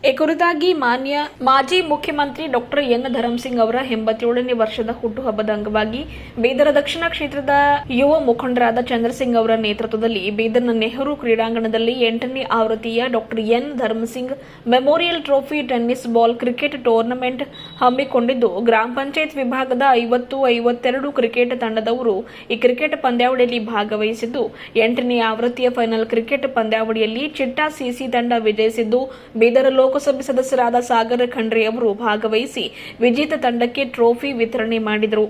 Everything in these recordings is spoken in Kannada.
ಈ ಕುರಿತಾಗಿ ಮಾಜಿ ಮುಖ್ಯಮಂತ್ರಿ ಡಾಕ್ಟರ್ ಎನ್ ಧರ್ಮಸಿಂಗ್ ಅವರ 87ನೇ ವರ್ಷದ ಹುಟ್ಟುಹಬ್ಬದ ಅಂಗವಾಗಿ ಬೀದರ ದಕ್ಷಿಣ ಕ್ಷೇತ್ರದ ಯುವ ಮುಖಂಡರಾದ ಚಂದ್ರಸಿಂಗ್ ಅವರ ನೇತೃತ್ವದಲ್ಲಿ ಬೀದರ್ನ ನೆಹರು ಕ್ರೀಡಾಂಗಣದಲ್ಲಿ 8ನೇ ಆವೃತ್ತಿಯ doctor N Dharam Singh memorial trophy tennis ball cricket tournament ಹಮ್ಮಿಕೊಂಡಿದ್ದು, ಗ್ರಾಮ ಪಂಚಾಯತ್ ವಿಭಾಗದ 50-52 ಕ್ರಿಕೆಟ್ ತಂಡದವರು ಈ ಕ್ರಿಕೆಟ್ ಪಂದ್ಯಾವಳಿಯಲ್ಲಿ ಭಾಗವಹಿಸಿದ್ದು, 8ನೇ ಆವೃತ್ತಿಯ ಫೈನಲ್ ಕ್ರಿಕೆಟ್ ಪಂದ್ಯಾವಳಿಯಲ್ಲಿ ಚಿಟ್ಟಾ ಸಿಸಿ ತಂಡ ವಿಜಯಿಸಿದ್ದು, ಬೀದರ ಲೋಕಸಭೆ ಸದಸ್ಯರಾದ ಸಾಗರ್ ಖಂಡ್ರೆ ಅವರು ಭಾಗವಹಿಸಿ ವಿಜೇತ ತಂಡಕ್ಕೆ ಟ್ರೋಫಿ ವಿತರಣೆ ಮಾಡಿದರು.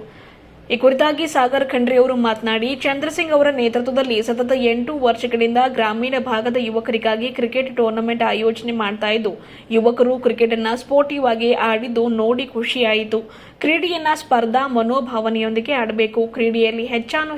ಈ ಕುರಿತಾಗಿ ಸಾಗರ್ ಖಂಡ್ರೆ ಅವರು ಮಾತನಾಡಿ, ಚಂದ್ರಸಿಂಗ್ ಅವರ ನೇತೃತ್ವದಲ್ಲಿ ಸತತ 8 ವರ್ಷಗಳಿಂದ ಗ್ರಾಮೀಣ ಭಾಗದ ಯುವಕರಿಗಾಗಿ ಕ್ರಿಕೆಟ್ ಟೂರ್ನಮೆಂಟ್ ಆಯೋಜನೆ ಮಾಡ್ತಾ ಇದ್ದು, ಯುವಕರು ಕ್ರಿಕೆಟ್ ಅನ್ನ ಸ್ಪೋರ್ಟಿವ್ ಆಗಿ ಆಡಿದ್ದು ನೋಡಿ ಖುಷಿಯಾಯಿತು. ಕ್ರೀಡೆಯನ್ನ ಸ್ಪರ್ಧಾ ಮನೋಭಾವನೆಯೊಂದಿಗೆ ಆಡಬೇಕು. ಕ್ರೀಡೆಯಲ್ಲಿ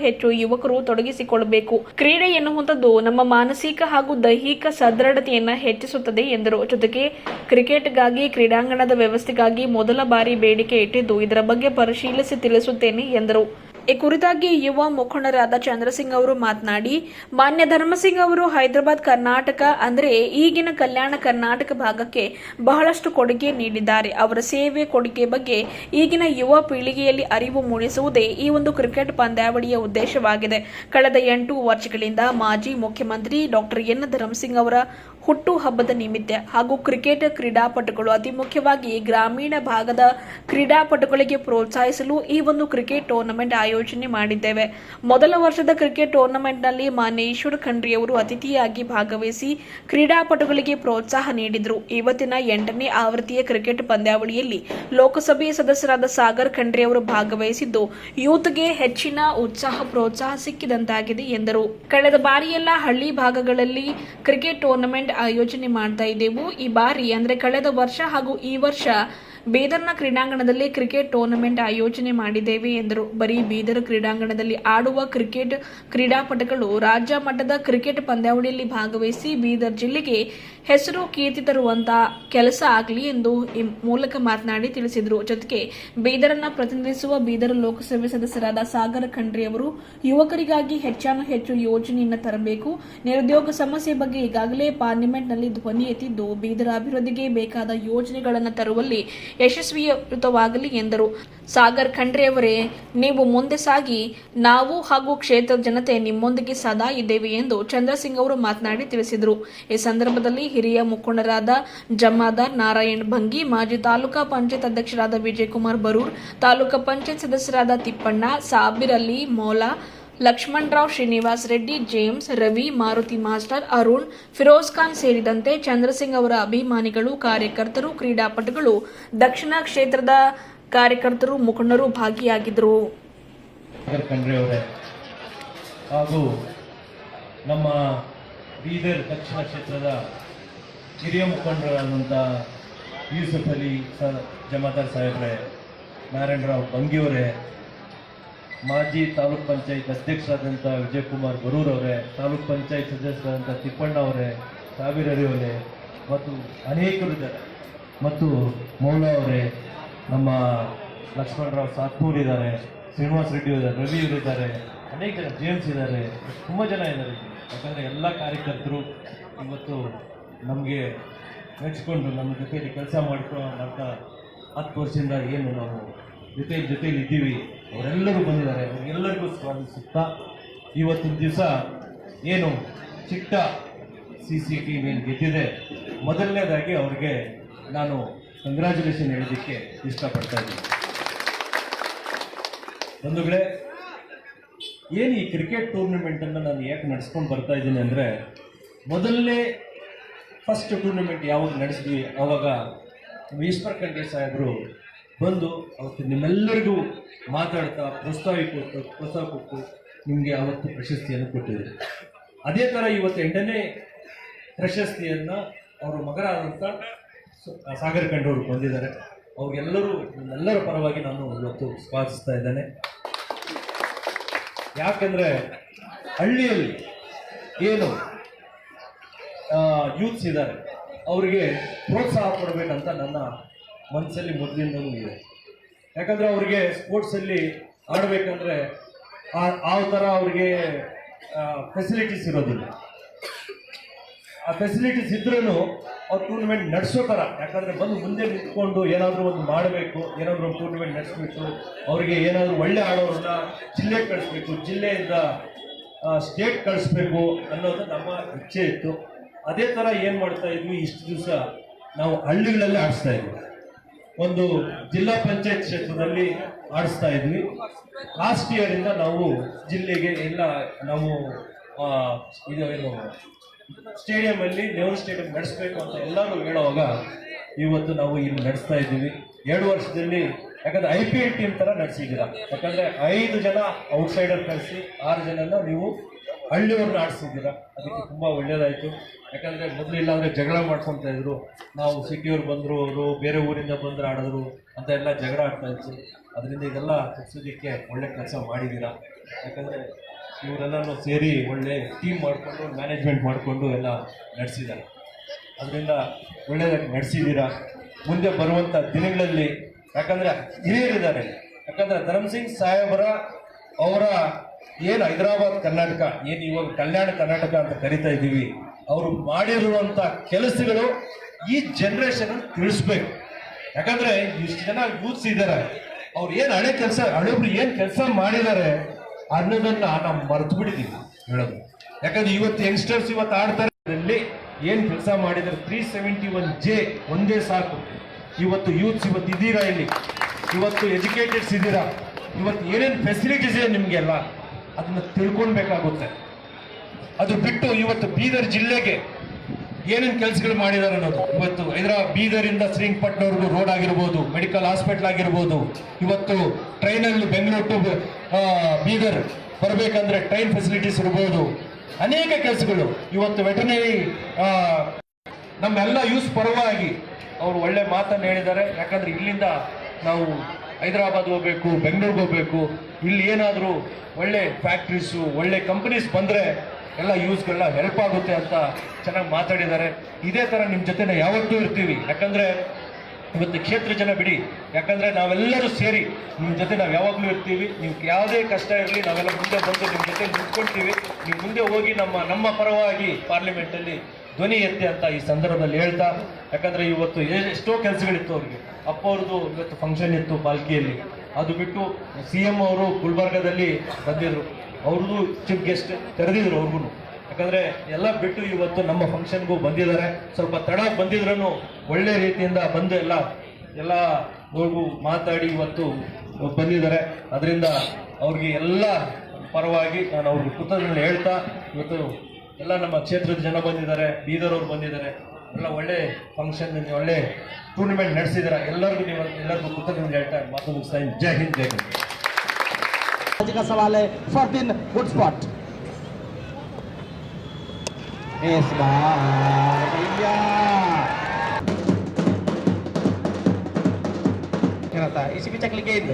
ಹೆಚ್ಚು ಯುವಕರು ತೊಡಗಿಸಿಕೊಳ್ಳಬೇಕು. ಕ್ರೀಡೆ ಎನ್ನುವಂಥದ್ದು ನಮ್ಮ ಮಾನಸಿಕ ಹಾಗೂ ದೈಹಿಕ ಸದೃಢತೆಯನ್ನ ಹೆಚ್ಚಿಸುತ್ತದೆ ಎಂದರು. ಜೊತೆಗೆ ಕ್ರಿಕೆಟ್ಗಾಗಿ ಕ್ರೀಡಾಂಗಣದ ವ್ಯವಸ್ಥೆಗಾಗಿ ಮೊದಲ ಬಾರಿ ಬೇಡಿಕೆ ಇಟ್ಟಿದ್ದು, ಇದರ ಬಗ್ಗೆ ಪರಿಶೀಲಿಸಿ ತಿಳಿಸುತ್ತೇನೆ ಎಂದರು. ಈ ಕುರಿತಾಗಿ ಯುವ ಮುಖಂಡರಾದ ಚಂದ್ರಸಿಂಗ್ ಅವರು ಮಾತನಾಡಿ, ಮಾನ್ಯ ಧರ್ಮಸಿಂಗ್ ಅವರು ಹೈದರಾಬಾದ್ ಕರ್ನಾಟಕ ಅಂದರೆ ಈಗಿನ ಕಲ್ಯಾಣ ಕರ್ನಾಟಕ ಭಾಗಕ್ಕೆ ಬಹಳಷ್ಟು ಕೊಡುಗೆ ನೀಡಿದ್ದಾರೆ. ಅವರ ಸೇವೆ ಕೊಡುಗೆ ಬಗ್ಗೆ ಈಗಿನ ಯುವ ಪೀಳಿಗೆಯಲ್ಲಿ ಅರಿವು ಮೂಡಿಸುವುದೇ ಈ ಒಂದು ಕ್ರಿಕೆಟ್ ಪಂದ್ಯಾವಳಿಯ ಉದ್ದೇಶವಾಗಿದೆ. ಕಳೆದ 8 ವರ್ಷಗಳಿಂದ ಮಾಜಿ ಮುಖ್ಯಮಂತ್ರಿ ಡಾಕ್ಟರ್ ಎನ್ ಧರ್ಮಸಿಂಗ್ ಅವರ ಹುಟ್ಟು ಹಬ್ಬದ ನಿಮಿತ್ತ ಹಾಗೂ ಕ್ರಿಕೆಟ್ ಕ್ರೀಡಾಪಟುಗಳು ಅತಿ ಮುಖ್ಯವಾಗಿ ಗ್ರಾಮೀಣ ಭಾಗದ ಕ್ರೀಡಾಪಟುಗಳಿಗೆ ಪ್ರೋತ್ಸಾಹಿಸಲು ಈ ಒಂದು ಕ್ರಿಕೆಟ್ ಟೂರ್ನಮೆಂಟ್ ಆಯೋಜನೆ ಮಾಡಿದ್ದೇವೆ. ಮೊದಲ ವರ್ಷದ ಕ್ರಿಕೆಟ್ ಟೂರ್ನಮೆಂಟ್ನಲ್ಲಿ ಮಾನ್ಯ ಈಶ್ವರ್ ಖಂಡ್ರೆ ಅವರು ಅತಿಥಿಯಾಗಿ ಭಾಗವಹಿಸಿ ಕ್ರೀಡಾಪಟುಗಳಿಗೆ ಪ್ರೋತ್ಸಾಹ ನೀಡಿದರು. ಇವತ್ತಿನ 8ನೇ ಆವೃತ್ತಿಯ ಕ್ರಿಕೆಟ್ ಪಂದ್ಯಾವಳಿಯಲ್ಲಿ ಲೋಕಸಭೆ ಸದಸ್ಯರಾದ ಸಾಗರ್ ಖಂಡ್ರೆ ಅವರು ಭಾಗವಹಿಸಿದ್ದು, ಯೂತ್ಗೆ ಹೆಚ್ಚಿನ ಪ್ರೋತ್ಸಾಹ ಸಿಕ್ಕಿದಂತಾಗಿದೆ ಎಂದರು. ಕಳೆದ ಬಾರಿಯೆಲ್ಲ ಹಳ್ಳಿ ಭಾಗಗಳಲ್ಲಿ ಕ್ರಿಕೆಟ್ ಟೂರ್ನಮೆಂಟ್ ಆಯೋಜನೆ ಮಾಡ್ತಾ ಇದ್ದೆವು. ಈ ಬಾರಿ ಅಂದ್ರೆ ಕಳೆದ ವರ್ಷ ಹಾಗೂ ಈ ವರ್ಷ ಬೀದರ್ನ ಕ್ರೀಡಾಂಗಣದಲ್ಲಿ ಕ್ರಿಕೆಟ್ ಟೂರ್ನಮೆಂಟ್ ಆಯೋಜನೆ ಮಾಡಿದ್ದೇವೆ ಎಂದರು. ಬರೀ ಬೀದರ್ ಕ್ರೀಡಾಂಗಣದಲ್ಲಿ ಆಡುವ ಕ್ರಿಕೆಟ್ ಕ್ರೀಡಾಪಟುಗಳು ರಾಜ್ಯ ಮಟ್ಟದ ಕ್ರಿಕೆಟ್ ಪಂದ್ಯಾವಳಿಯಲ್ಲಿ ಭಾಗವಹಿಸಿ ಬೀದರ್ ಜಿಲ್ಲೆಗೆ ಹೆಸರು ಕೀರ್ತಿ ತರುವಂತಹ ಕೆಲಸ ಆಗಲಿ ಎಂದು ಈ ಮೂಲಕ ಮಾತನಾಡಿ ತಿಳಿಸಿದರು. ಜೊತೆಗೆ ಬೀದರನ್ನ ಪ್ರತಿನಿಧಿಸುವ ಬೀದರ್ ಲೋಕಸಭೆ ಸದಸ್ಯರಾದ ಸಾಗರ್ ಖಂಡ್ರೆ ಅವರು ಯುವಕರಿಗಾಗಿ ಹೆಚ್ಚು ಯೋಜನೆಯನ್ನು ತರಬೇಕು. ನಿರುದ್ಯೋಗ ಸಮಸ್ಯೆ ಬಗ್ಗೆ ಈಗಾಗಲೇ ಪಾರ್ಲಿಮೆಂಟ್ನಲ್ಲಿ ಧ್ವನಿ ಎತ್ತಿದ್ದು, ಬೀದರ್ ಅಭಿವೃದ್ಧಿಗೆ ಬೇಕಾದ ಯೋಜನೆಗಳನ್ನು ತರುವಲ್ಲಿ ಯಶಸ್ವಿಯುತವಾಗಲಿ ಎಂದರು. ಸಾಗರ್ ಖಂಡ್ರೆ ಅವರೇ, ನೀವು ಮುಂದೆ ಸಾಗಿ, ನಾವು ಹಾಗೂ ಕ್ಷೇತ್ರದ ಜನತೆ ನಿಮ್ಮೊಂದಿಗೆ ಸದಾ ಇದ್ದೇವೆ ಎಂದು ಚಂದ್ರಸಿಂಗ್ ಅವರು ಮಾತನಾಡಿ ತಿಳಿಸಿದರು. ಈ ಸಂದರ್ಭದಲ್ಲಿ ಹಿರಿಯ ಮುಖಂಡರಾದ ಜಮಾದಾರ್ ನಾರಾಯಣ್ ಭಂಗಿ, ಮಾಜಿ ತಾಲೂಕಾ ಪಂಚಾಯತ್ ಅಧ್ಯಕ್ಷರಾದ ವಿಜಯಕುಮಾರ್ ಬರೂರ್, ತಾಲೂಕಾ ಪಂಚಾಯತ್ ಸದಸ್ಯರಾದ ತಿಪ್ಪಣ್ಣ, ಸಾಬಿರ್ ಅಲಿ ಮೌಲಾ, ಲಕ್ಷ್ಮಣರಾವ್, ಶ್ರೀನಿವಾಸ್ ರೆಡ್ಡಿ, ಜೇಮ್ಸ್, ರವಿ, ಮಾರುತಿ ಮಾಸ್ಟರ್, ಅರುಣ್, ಫಿರೋಜ್ ಖಾನ್ ಸೇರಿದಂತೆ ಚಂದ್ರಸಿಂಗ್ ಅವರ ಅಭಿಮಾನಿಗಳು, ಕಾರ್ಯಕರ್ತರು, ಕ್ರೀಡಾಪಟುಗಳು, ದಕ್ಷಿಣ ಕ್ಷೇತ್ರದ ಕಾರ್ಯಕರ್ತರು, ಮುಖಂಡರು ಭಾಗಿಯಾಗಿದ್ದರು. ಹಾಗೂ ನಮ್ಮ ಬೀದರ್ ದಕ್ಷಿಣ ಕ್ಷೇತ್ರದ ಹಿರಿಯ ಮುಖಂಡರಾದಂಥ ಯೂಸುಫ್ ಅಲಿ ಜಮಾದಾರ್ ಸಾಹೇಬ್ರೆ, ನಾರಾಯಣರಾವ್ ಬಂಗಿಯವರೇ, ಮಾಜಿ ತಾಲೂಕ್ ಪಂಚಾಯತ್ ಅಧ್ಯಕ್ಷರಾದಂಥ ವಿಜಯಕುಮಾರ್ ಬರೂರ್ ಅವರೇ, ತಾಲೂಕ್ ಪಂಚಾಯತ್ ಸದಸ್ಯರಾದಂಥ ತಿಪ್ಪಣ್ಣ ಅವರೇ, ಸಾಬೀರ್ ಅಲಿ ಅವರೇ ಮತ್ತು ಅನೇಕರಿದ್ದಾರೆ, ಮತ್ತು ಮೌಲಾ ಅವರೇ, ನಮ್ಮ ಲಕ್ಷ್ಮಣರಾವ್ ಸಾತ್ಪೂರ್ ಇದ್ದಾರೆ, ಶ್ರೀನಿವಾಸ್ ರೆಡ್ಡಿ ಇದ್ದಾರೆ, ರವಿ ಇದ್ದಾರೆ, ಅನೇಕ ಜನ, ಜೇಮ್ಸ್ ಇದ್ದಾರೆ, ತುಂಬ ಜನ ಇದ್ದಾರೆ. ಯಾಕಂದರೆ ಎಲ್ಲ ಕಾರ್ಯಕರ್ತರು ಇವತ್ತು ನಮಗೆ ಮೆಚ್ಚಿಕೊಂಡು ನಮ್ಮ ಜೊತೆಯಲ್ಲಿ ಕೆಲಸ ಮಾಡ್ತಾ 10 ವರ್ಷದಿಂದ ಏನು ನಾವು ಜೊತೆಯಲ್ಲಿ ಇದ್ದೀವಿ, ಅವರೆಲ್ಲರೂ ಬಂದಿದ್ದಾರೆ. ಅವರೆಲ್ಲರಿಗೂ ಸ್ವಾಗತಿಸುತ್ತಾ ಇವತ್ತಿನ ದಿವಸ ಏನು ಚಿಟ್ಟ CC ಟೀಮ್ ಏನು ಗೆದ್ದಿದೆ, ಮೊದಲನೇದಾಗಿ ಅವ್ರಿಗೆ ನಾನು ಕಂಗ್ರ್ಯಾಚುಲೇಷನ್ ಹೇಳೋದಕ್ಕೆ ಇಷ್ಟಪಡ್ತಾ ಇದ್ದೀನಿ. ಬಂಧುಗಳೇ, ಏನು ಈ ಕ್ರಿಕೆಟ್ ಟೂರ್ನಮೆಂಟನ್ನು ನಾನು ಯಾಕೆ ನಡೆಸ್ಕೊಂಡು ಬರ್ತಾ ಇದ್ದೀನಿ ಅಂದರೆ, ಮೊದಲನೇ ಫಸ್ಟ್ ಟೂರ್ನಮೆಂಟ್ ಯಾವಾಗ ನಡೆಸಿದ್ವಿ ಆವಾಗ ಈಶ್ವರ್ ಖಂಡ್ರೆ ಸಾಹೇಬರು ಬಂದು ಅವತ್ತು ನಿಮ್ಮೆಲ್ಲರಿಗೂ ಮಾತಾಡ್ತಾ ಪ್ರೋತ್ಸಾಹ ಕೊಟ್ಟು ನಿಮಗೆ ಅವತ್ತು ಪ್ರಶಸ್ತಿಯನ್ನು ಕೊಟ್ಟಿದ್ರು. ಅದೇ ಥರ ಇವತ್ತು 8ನೇ ಪ್ರಶಸ್ತಿಯನ್ನು ಅವರ ಮಗರಾದಂಥ ಸಾಗರ್ ಖಂಡ್ರೆ ಅವರು ಬಂದಿದ್ದಾರೆ. ನಿಮ್ಮೆಲ್ಲರ ಪರವಾಗಿ ನಾನು ಇವತ್ತು ಸ್ವಾಗತಿಸ್ತಾ ಇದ್ದೇನೆ. ಯಾಕಂದರೆ ಹಳ್ಳಿಯಲ್ಲಿ ಏನು ಯೂತ್ಸ್ ಇದ್ದಾರೆ ಅವರಿಗೆ ಪ್ರೋತ್ಸಾಹ ಕೊಡಬೇಕಂತ ನನ್ನ ಮನಸ್ಸಲ್ಲಿ ಮೊದಲಿಂದಲೂ ಇದೆ. ಯಾಕಂದರೆ ಅವರಿಗೆ ಸ್ಪೋರ್ಟ್ಸಲ್ಲಿ ಆಡಬೇಕಂದ್ರೆ ಆ ಥರ ಅವರಿಗೆ ಫೆಸಿಲಿಟೀಸ್ ಇರೋದಿಲ್ಲ. ಆ ಫೆಸಿಲಿಟೀಸ್ ಇದ್ರೂ ಅವ್ರು ಟೂರ್ನಮೆಂಟ್ ನಡೆಸೋ ಥರ, ಯಾಕಂದರೆ ಬಂದು ಮುಂದೆ ನಿಂತ್ಕೊಂಡು ಏನಾದರೂ ಒಂದು ಮಾಡಬೇಕು, ಏನಾದರೂ ಒಂದು ಟೂರ್ನಮೆಂಟ್ ನಡೆಸಬೇಕು, ಅವರಿಗೆ ಏನಾದರೂ ಒಳ್ಳೆ ಆಡೋರನ್ನ ಜಿಲ್ಲೆಗೆ ಕಳಿಸ್ಬೇಕು, ಜಿಲ್ಲೆಯಿಂದ ಸ್ಟೇಟ್ ಕಳಿಸ್ಬೇಕು ಅನ್ನೋದು ನಮ್ಮ ಇಚ್ಛೆ ಇತ್ತು. ಅದೇ ಥರ ಏನು ಮಾಡ್ತಾ ಇದ್ವಿ, ಇಷ್ಟು ದಿವಸ ನಾವು ಹಳ್ಳಿಗಳಲ್ಲೇ ಆಡಿಸ್ತಾ ಇದ್ವಿ. ಒಂದು ಜಿಲ್ಲಾ ಪಂಚಾಯತ್ ಕ್ಷೇತ್ರದಲ್ಲಿ ಆಡಿಸ್ತಾ ಇದ್ವಿ. ಲಾಸ್ಟ್ ಇಯರಿಂದ ನಾವು ಜಿಲ್ಲೆಗೆ ಎಲ್ಲ ನಾವು ಇದು ಏನು ಸ್ಟೇಡಿಯಮಲ್ಲಿ ನೆಹರು ಸ್ಟೇಡಿಯಂ ನಡೆಸಬೇಕು ಅಂತ ಎಲ್ಲರೂ ಹೇಳುವಾಗ ಇವತ್ತು ನಾವು ಇಲ್ಲಿ ನಡೆಸ್ತಾ ಇದ್ದೀವಿ. 2 ವರ್ಷದಲ್ಲಿ ಯಾಕಂದರೆ IPL ಟೀಮ್ ಥರ ನಡೆಸಿದ್ದೀರಾ. ಯಾಕಂದರೆ 5 ಜನ ಔಟ್ಸೈಡರ್ ಕಳಿಸಿ 6 ಜನನ ನೀವು ಹಳ್ಳಿಯವ್ರನ್ನ ಆಡಿಸಿದ್ದೀರಾ. ಅದಕ್ಕೆ ತುಂಬ ಒಳ್ಳೆಯದಾಯಿತು. ಯಾಕಂದರೆ ಮೊದಲು ಇಲ್ಲಾಂದರೆ ಜಗಳ ಮಾಡ್ಕೊತಾ ಇದ್ರು, ನಾವು ಸಿಟಿಯವ್ರು ಬಂದರು, ಅವರು ಬೇರೆ ಊರಿಂದ ಬಂದರು ಆಡಿದ್ರು ಅಂತ ಎಲ್ಲ ಜಗಳ ಆಡ್ತಾ ಇದ್ರು. ಅದರಿಂದ ಇದೆಲ್ಲ ಮುಗಿಸೋದಕ್ಕೆ ಒಳ್ಳೆ ಕೆಲಸ ಮಾಡಿದ್ದೀರಾ. ಯಾಕಂದರೆ ಇವರೆಲ್ಲನೂ ಸೇರಿ ಒಳ್ಳೆ ಟೀಮ್ ಮಾಡಿಕೊಂಡು ಮ್ಯಾನೇಜ್ಮೆಂಟ್ ಮಾಡಿಕೊಂಡು ಎಲ್ಲ ನಡೆಸಿದ್ದಾರೆ. ಅದರಿಂದ ಒಳ್ಳೆಯದಾಗಿ ನಡೆಸಿದ್ದೀರಾ. ಮುಂದೆ ಬರುವಂಥ ದಿನಗಳಲ್ಲಿ ಯಾಕಂದರೆ ಹಿರಿಯರಿದ್ದಾರೆ, ಯಾಕಂದರೆ ಧರ್ಮಸಿಂಗ್ ಸಾಹೇಬರ ಅವರ ಏನು ಹೈದರಾಬಾದ್ ಕರ್ನಾಟಕ, ಏನು ಇವಾಗ ಕಲ್ಯಾಣ ಕರ್ನಾಟಕ ಅಂತ ಕರಿತಾ ಇದ್ದೀವಿ, ಅವರು ಮಾಡಿರುವಂಥ ಕೆಲಸಗಳು ಈ ಜನ್ರೇಷನ್ ತಿಳಿಸ್ಬೇಕು. ಯಾಕಂದರೆ ಇಷ್ಟು ಜನ ಯೂತ್ಸ್ ಇದ್ದಾರೆ, ಅವ್ರು ಏನು ಹಳೆಯೊಬ್ರು ಏನು ಕೆಲಸ ಮಾಡಿದ್ದಾರೆ ಅನ್ನೋದನ್ನ ನಾವು ಮರೆತು ಬಿಟ್ಟಿದ್ದೀವಿ ಹೇಳೋದು. ಯಾಕಂದ್ರೆ ಇವತ್ತು ಯಂಗ್ಸ್ಟರ್ಸ್ ಇವತ್ತು ಆಡ್ತಾರೆ, ಏನು ಕೆಲಸ ಮಾಡಿದ್ದಾರೆ 371J ಒಂದೇ ಸಾಕು. ಇವತ್ತು ಯೂತ್ಸ್ ಇವತ್ತು ಇದ್ದೀರಾ ಇಲ್ಲಿ, ಇವತ್ತು ಎಜುಕೇಟೆಡ್ಸ್ ಇದ್ದೀರಾ, ಇವತ್ತು ಏನೇನು ಫೆಸಿಲಿಟೀಸ್ ಇದೆ ನಿಮಗೆಲ್ಲ ಅದನ್ನ ತಿಳ್ಕೊಳ್ಬೇಕಾಗುತ್ತೆ. ಅದು ಬಿಟ್ಟು ಇವತ್ತು ಬೀದರ್ ಜಿಲ್ಲೆಗೆ ಏನೇನು ಕೆಲಸಗಳು ಮಾಡಿದ್ದಾರೆ ಅನ್ನೋದು, ಇವತ್ತು ಬೀದರಿಂದ ಶ್ರೀರಂಗಪಟ್ಟಣವರೆಗೂ ರೋಡ್ ಆಗಿರ್ಬೋದು, ಮೆಡಿಕಲ್ ಹಾಸ್ಪಿಟಲ್ ಆಗಿರ್ಬೋದು, ಇವತ್ತು ಟ್ರೈನಲ್ಲಿ ಬೆಂಗಳೂರು ಟು ಬೀದರ್ ಬರಬೇಕಂದ್ರೆ ಟ್ರೈನ್ ಫೆಸಿಲಿಟೀಸ್ ಇರ್ಬೋದು, ಅನೇಕ ಕೆಲಸಗಳು. ಇವತ್ತು ವೆಟರ್ನರಿ ನಮ್ಮೆಲ್ಲ ಯೂಸ್ ಪರವಾಗಿ ಅವರು ಒಳ್ಳೆ ಮಾತನ್ನು ಹೇಳಿದ್ದಾರೆ. ಯಾಕಂದ್ರೆ ಇಲ್ಲಿಂದ ನಾವು ಹೈದರಾಬಾದ್ ಹೋಗ್ಬೇಕು, ಬೆಂಗಳೂರಿಗೆ ಹೋಗ್ಬೇಕು, ಇಲ್ಲಿ ಏನಾದರೂ ಒಳ್ಳೆ ಫ್ಯಾಕ್ಟ್ರೀಸು ಒಳ್ಳೆ ಕಂಪನೀಸ್ ಬಂದರೆ ಎಲ್ಲ ಯೂಸ್ಗೆಲ್ಲ ಹೆಲ್ಪ್ ಆಗುತ್ತೆ ಅಂತ ಚೆನ್ನಾಗಿ ಮಾತಾಡಿದ್ದಾರೆ. ಇದೇ ಥರ ನಿಮ್ಮ ಜೊತೆ ನಾವು ಯಾವತ್ತೂ ಇರ್ತೀವಿ. ಯಾಕಂದರೆ ಇವತ್ತು ಕ್ಷೇತ್ರ ಜನ ಬಿಡಿ, ಯಾಕಂದರೆ ನಾವೆಲ್ಲರೂ ಸೇರಿ ನಿಮ್ಮ ಜೊತೆ ನಾವು ಯಾವಾಗಲೂ ಇರ್ತೀವಿ. ನೀವು ಯಾವುದೇ ಕಷ್ಟ ಇರಲಿ ನಾವೆಲ್ಲ ಮುಂದೆ ಬಂದು ನಿಮ್ಮ ಜೊತೆ ನಿಂತ್ಕೊಳ್ತೀವಿ. ನೀವು ಮುಂದೆ ಹೋಗಿ ನಮ್ಮ ಪರವಾಗಿ ಪಾರ್ಲಿಮೆಂಟಲ್ಲಿ ಧ್ವನಿ ಎತ್ತಿ ಅಂತ ಈ ಸಂದರ್ಭದಲ್ಲಿ ಹೇಳ್ತಾ, ಯಾಕಂದರೆ ಇವತ್ತು ಎಷ್ಟೋ ಕೆಲಸಗಳಿತ್ತು ಅವ್ರಿಗೆ. ಅಪ್ಪ ಅವ್ರದ್ದು ಇವತ್ತು ಫಂಕ್ಷನ್ ಇತ್ತು ಪಾಲ್ಕಿಯಲ್ಲಿ, ಅದು ಬಿಟ್ಟು CM ಅವರು ಗುಲ್ಬರ್ಗದಲ್ಲಿ ಬಂದಿದ್ರು, ಅವ್ರದ್ದು ಚೀಫ್ ಗೆಸ್ಟ್ ಕರೆದಿದ್ರು ಅವ್ರಿಗೂ. ಯಾಕಂದರೆ ಎಲ್ಲ ಬಿಟ್ಟು ಇವತ್ತು ನಮ್ಮ ಫಂಕ್ಷನ್ಗೂ ಬಂದಿದ್ದಾರೆ. ಸ್ವಲ್ಪ ತಡ ಬಂದಿದ್ರೂ ಒಳ್ಳೆ ರೀತಿಯಿಂದ ಬಂದು ಎಲ್ಲ ಹೋಗು ಮಾತಾಡಿ ಇವತ್ತು ಬಂದಿದ್ದಾರೆ. ಅದರಿಂದ ಅವ್ರಿಗೆ ಎಲ್ಲ ಪರವಾಗಿ ನಾನು ಅವ್ರಿಗೆ ಕೃತಜ್ಞತೆ ಹೇಳ್ತಾ, ಇವತ್ತು ಎಲ್ಲ ನಮ್ಮ ಕ್ಷೇತ್ರದ ಜನ ಬಂದಿದ್ದಾರೆ, ಬೀದರ್ ಅವರು ಬಂದಿದ್ದಾರೆ, ಎಲ್ಲ ಒಳ್ಳೆ ಫಂಕ್ಷನ್ ಒಳ್ಳೆ ಟೂರ್ನಮೆಂಟ್ ನಡೆಸಿದ್ದಾರೆ. ಎಲ್ಲರಿಗೂ ಕೃತಜ್ಞತೆ ಹೇಳ್ತಾ ಮಾತು ಮುಗಿಸ್ತಾ ಇದ್ದೀನಿ. ಜೈ ಹಿಂದ್, ಜೈ ಹಿಂದ್. आज का सवाल है फरदीन गुड स्पॉट इस बार भैया था इसी बीच अगली गेंद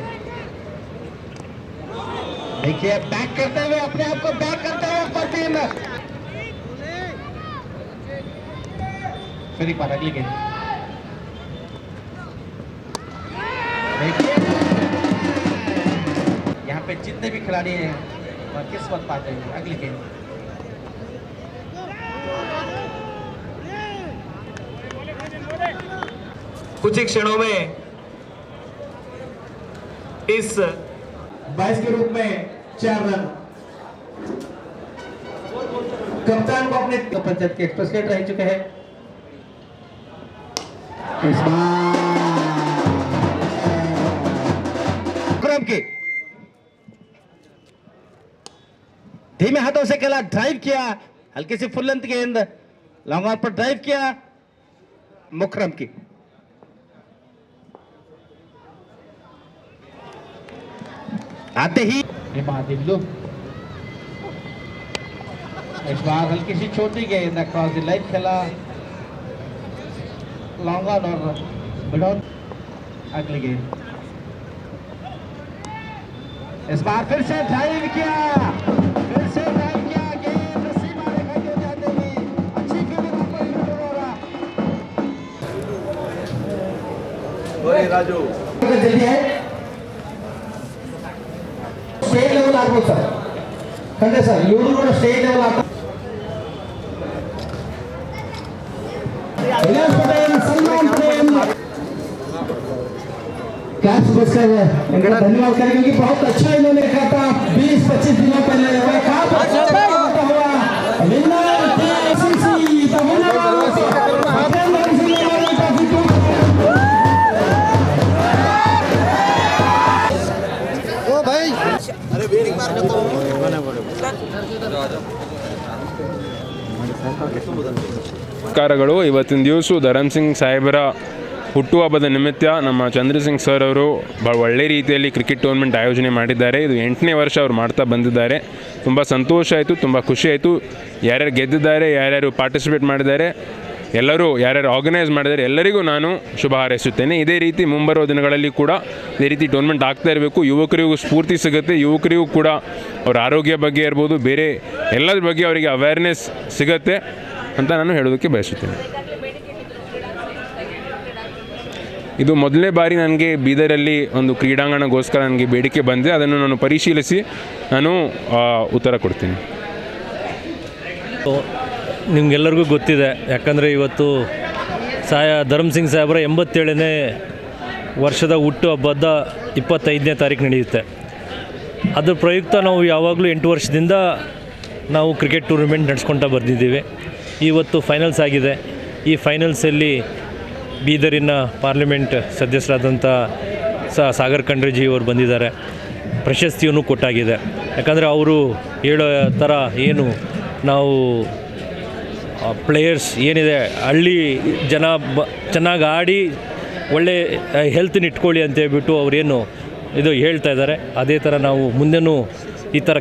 देखिए बैक करते हुए अपने आप को बैक करते हुए फरदीन फिर एक बार अगली गेंद देखिए यहाँ पे जितने भी खिलाड़ी हैं वह किस्मत पा जाएंगे. अगली गेंद कुछ ही क्षणों में इस 22 के रूप में 4 रन कप्तान को अपने पंचायत के एक्सप्रेस गेट रह चुके हैं. इस बार के धीमे हाथों से खेला, ड्राइव किया, हल्की सी फुल लेंथ गेंद लॉन्ग ऑन पर ड्राइव किया मुकरम की. आते ही दिल्लू इस बार हल्की सी छोटी गेंद अक्रॉस द लाइन खेला लॉन्ग ऑन और मिड ऑन. अगली गेंद इस बार फिर से ड्राइव किया गेंद सीमा रेखा के जाते हुए अच्छी फील्डिंग पर हो रहा राजू जल्दी है स्टेट लेवल ಆಗ್ಬೋದು ಸರ್. ಖಂಡಿತ ಸರ್, ಇವರು ಕೂಡ ಸ್ಟೇಟ್ ಲೆವೆಲ್ ಆಗ್ತಾರೆ. कैलाश पटेल सलमान प्रेम कैच बसकर इनका धन्यवाद करें क्योंकि बहुत अच्छा इन्होंने कहा था 20-25 दिनों पहले हुआ विनर टीसीसी तमिलनाडु से भूपेंद्र सिंह ने ट्रॉफी को ओ भाई अरे वेटिंग मार करता हूं ನಮಸ್ಕಾರಗಳು. ಇವತ್ತಿನ ದಿವಸ ಧರಮ್ ಸಿಂಗ್ ಸಾಹೇಬರ ಹುಟ್ಟುಹಬ್ಬದ ನಿಮಿತ್ತ ನಮ್ಮ ಚಂದ್ರಸಿಂಗ್ ಸರ್ ಅವರು ಭಾಳ ಒಳ್ಳೆ ರೀತಿಯಲ್ಲಿ ಕ್ರಿಕೆಟ್ ಟೂರ್ನಮೆಂಟ್ ಆಯೋಜನೆ ಮಾಡಿದ್ದಾರೆ. ಇದು 8ನೇ ವರ್ಷ ಅವ್ರು ಮಾಡ್ತಾ ಬಂದಿದ್ದಾರೆ. ತುಂಬ ಸಂತೋಷ ಆಯಿತು, ತುಂಬ ಖುಷಿ ಆಯಿತು. ಯಾರ್ಯಾರು ಗೆದ್ದಿದ್ದಾರೆ, ಯಾರ್ಯಾರು ಪಾರ್ಟಿಸಿಪೇಟ್ ಮಾಡಿದ್ದಾರೆ, ಎಲ್ಲರೂ ಯಾರ್ಯಾರು ಆರ್ಗನೈಸ್ ಮಾಡಿದ್ದಾರೆ ಎಲ್ಲರಿಗೂ ನಾನು ಶುಭ ಹಾರೈಸುತ್ತೇನೆ. ಇದೇ ರೀತಿ ಮುಂಬರುವ ದಿನಗಳಲ್ಲಿ ಕೂಡ ಇದೇ ರೀತಿ ಟೂರ್ನಮೆಂಟ್ ಆಗ್ತಾ ಇರಬೇಕು. ಯುವಕರಿಗೂ ಸ್ಫೂರ್ತಿ ಸಿಗುತ್ತೆ, ಯುವಕರಿಗೂ ಕೂಡ ಅವರ ಆರೋಗ್ಯ ಬಗ್ಗೆ ಇರ್ಬೋದು, ಬೇರೆ ಎಲ್ಲದ್ರ ಬಗ್ಗೆ ಅವರಿಗೆ ಅವೇರ್ನೆಸ್ ಸಿಗುತ್ತೆ ಅಂತ ನಾನು ಹೇಳೋದಕ್ಕೆ ಬಯಸುತ್ತೇನೆ. ಇದು ಮೊದಲನೇ ಬಾರಿ ನನಗೆ ಬೀದರಲ್ಲಿ ಒಂದು ಕ್ರೀಡಾಂಗಣಗೋಸ್ಕರ ನನಗೆ ಬೇಡಿಕೆ ಬಂದಿದೆ. ಅದನ್ನು ನಾನು ಪರಿಶೀಲಿಸಿ ನಾನು ಉತ್ತರ ಕೊಡ್ತೀನಿ. ನಿಮಗೆಲ್ಲರಿಗೂ ಗೊತ್ತಿದೆ, ಯಾಕಂದರೆ ಇವತ್ತು ಧರಮ್ ಸಿಂಗ್ ಸಾಹೇಬರ 87ನೇ ವರ್ಷದ ಹುಟ್ಟುಹಬ್ಬದ 25ನೇ ತಾರೀಕು ನಡೆಯುತ್ತೆ. ಅದ್ರ ಪ್ರಯುಕ್ತ ನಾವು ಯಾವಾಗಲೂ 8 ವರ್ಷದಿಂದ ನಾವು ಕ್ರಿಕೆಟ್ ಟೂರ್ನಮೆಂಟ್ ನಡೆಸ್ಕೊಳ್ತಾ ಬಂದಿದ್ದೀವಿ. ಇವತ್ತು ಫೈನಲ್ಸ್ ಆಗಿದೆ. ಈ ಫೈನಲ್ಸಲ್ಲಿ ಬೀದರಿನ ಪಾರ್ಲಿಮೆಂಟ್ ಸದಸ್ಯರಾದಂಥ ಸಾಗರ್ ಖಂಡ್ರೆಜಿ ಅವರು ಬಂದಿದ್ದಾರೆ. ಪ್ರಶಸ್ತಿಯನ್ನು ಕೊಟ್ಟಾಗಿದೆ. ಯಾಕಂದರೆ ಅವರು ಹೇಳೋ ಥರ ಏನು ನಾವು ಪ್ಲೇಯರ್ಸ್ ಏನಿದೆ ಹಳ್ಳಿ ಜನ ಚೆನ್ನಾಗಿ ಆಡಿ ಒಳ್ಳೆ ಹೆಲ್ತನ್ನ ಇಟ್ಕೊಳ್ಳಿ ಅಂತೇಳ್ಬಿಟ್ಟು ಅವರೇನು ಇದು ಹೇಳ್ತಾ ಇದ್ದಾರೆ. ಅದೇ ಥರ ನಾವು ಮುಂದೆನೂ ಈ ಥರ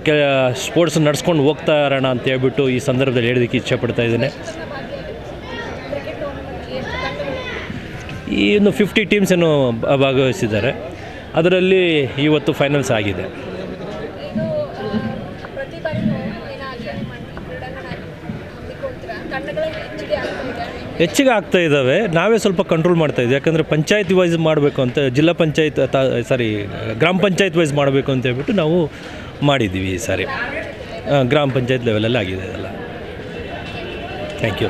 ಸ್ಪೋರ್ಟ್ಸ್ ನಡೆಸ್ಕೊಂಡು ಹೋಗ್ತಾ ಇರೋಣ ಅಂತೇಳ್ಬಿಟ್ಟು ಈ ಸಂದರ್ಭದಲ್ಲಿ ಹೇಳೋದಕ್ಕೆ ಇಚ್ಛೆಪಡ್ತಾ ಇದ್ದೇನೆ. ಈ ಇನ್ನು 50 ಟೀಮ್ಸನ್ನು ಭಾಗವಹಿಸಿದ್ದಾರೆ. ಅದರಲ್ಲಿ ಇವತ್ತು ಫೈನಲ್ಸ್ ಆಗಿದೆ. ಹೆಚ್ಚಿಗೆ ಆಗ್ತಾ ಇದ್ದಾವೆ. ನಾವೇ ಸ್ವಲ್ಪ ಕಂಟ್ರೋಲ್ ಮಾಡ್ತಾ ಇದ್ದೀವಿ. ಯಾಕಂದರೆ ಪಂಚಾಯತ್ ವೈಸ್ ಮಾಡಬೇಕು ಅಂತ, ಜಿಲ್ಲಾ ಪಂಚಾಯತ್ ಗ್ರಾಮ ಪಂಚಾಯತ್ ವೈಸ್ ಮಾಡಬೇಕು ಅಂತ ಹೇಳ್ಬಿಟ್ಟು ನಾವು ಮಾಡಿದ್ದೀವಿ ಈ ಸಾರಿ. ಗ್ರಾಮ ಪಂಚಾಯತ್ ಲೆವೆಲಲ್ಲಿ ಆಗಿದೆ ಅದೆಲ್ಲ. Thank you.